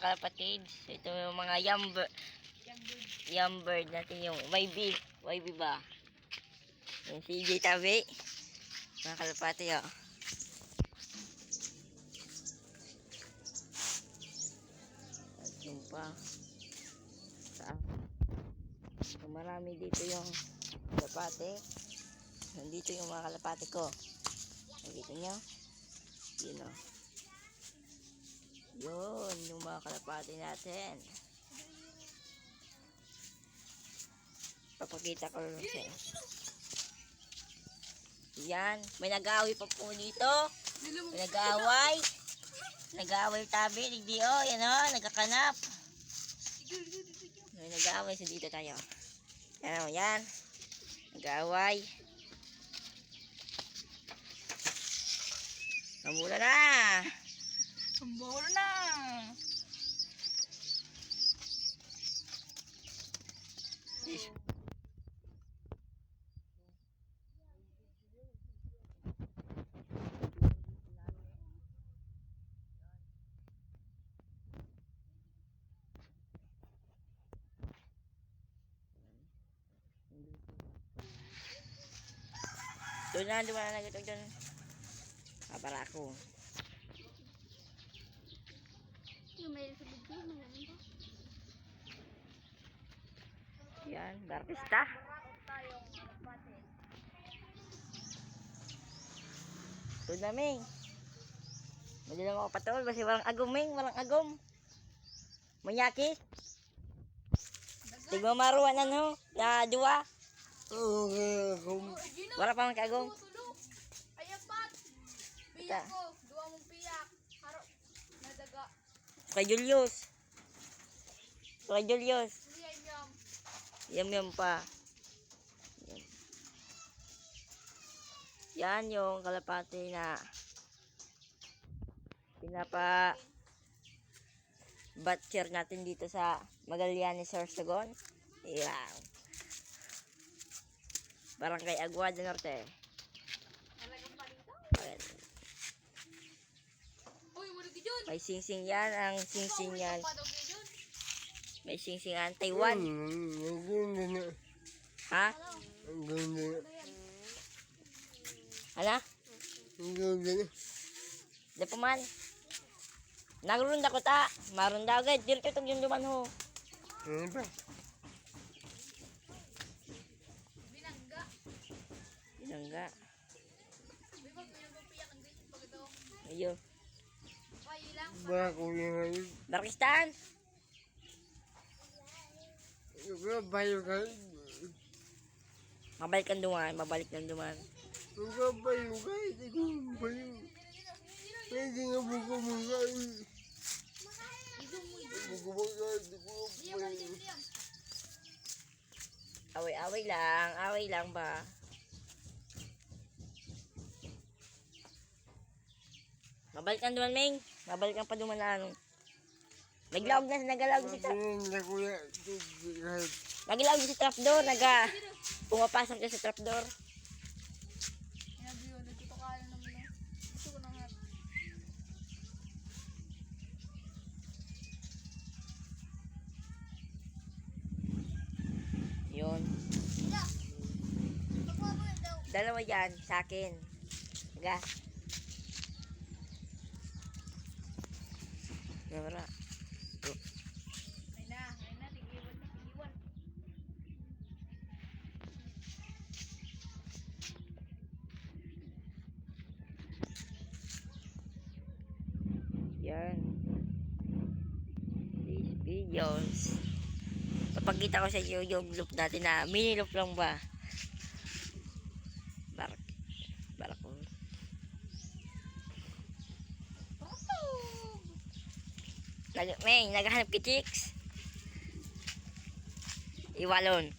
mga kalapatids. Ito yung mga young bird natin, yung YB. YB ba? Yung CJ tabi. Mga kalapati, oh. At yun pa. Saan? So, marami dito yung kalapati. Nandito yung mga kalapati ko. Nakikita nyo? Yun, oh. Yun, yung mga kalapati natin. Papakita ko lang siya. Yan, may nag-aaway pa po dito. May nag-aaway. Nag-aaway tabi, hindi oh, yan oh, nagkakanap. May nag-aaway sa dito tayo. Yan oh, yan. Nag-aaway. Mambula na. Mambula na. Doon na nagitog doon. Para ako. Yan, barista. Doon na, Ming. Madilang ako patol kasi walang agom, Ming. Walang agom. Manyaki. Tigmo maruan ano? Ya, dua. Wala pa man kagom. Ayapat. Piyak ko, duwa mong piyak. Haro nadaga. Kay Julius. Kay Julius. Yum. Yum pa. Yan yung kalapati na pinapa batcher natin dito sa Magallanes, Sorsogon. Yan. Barangay Aguada Norte. May singsing yan. Ang singsing yan. May singsing yan. Taiwan. Ha? Ano? Di pa man. Nagrunda ko ta. Marunda agad. Dito itong yung duman ho. Binangga. Ayo. Barkistan. Mabalik ng duman. Mabalik ng duman. Away-away lang. Away lang ba? Mabalik ang duman, Ming. Mabalik ang paduman na ano. Naglawag na, nagalawag si Naglawag si trapdoor. Pumapasok siya sa trapdoor. Yun. Dalawa yan sa akin. Naga. Wala. Ay na, tigiwan. Yan. These videos. Papakita ko sa iyo yung loop natin na mini loop lang ba? Barak ko. Naghahanap ki chicks. Iwalon.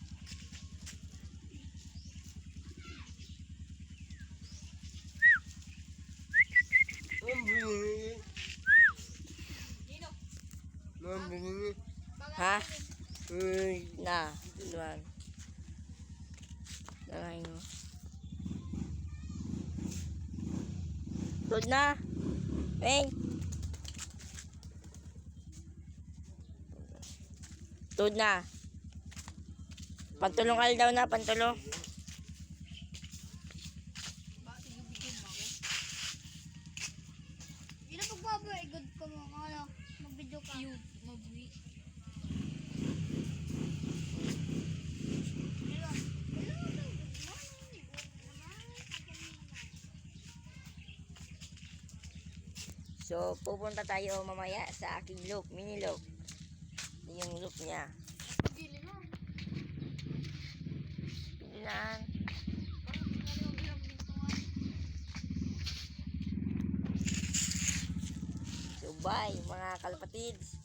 Ha? Na, luan. Dalahin mo. Good na. Bang. Tuod na. Pantulong al daw na, pantulong. Bakit bigyan mo ako? Ina pagbaboy, good ko mo. Ano, mag-video ka. Yung, mag-video. So, pupunta tayo mamaya sa aking loop, mini loop. Yung loop niya. Gili lang. Tingnan. So, bye mga kalapatids.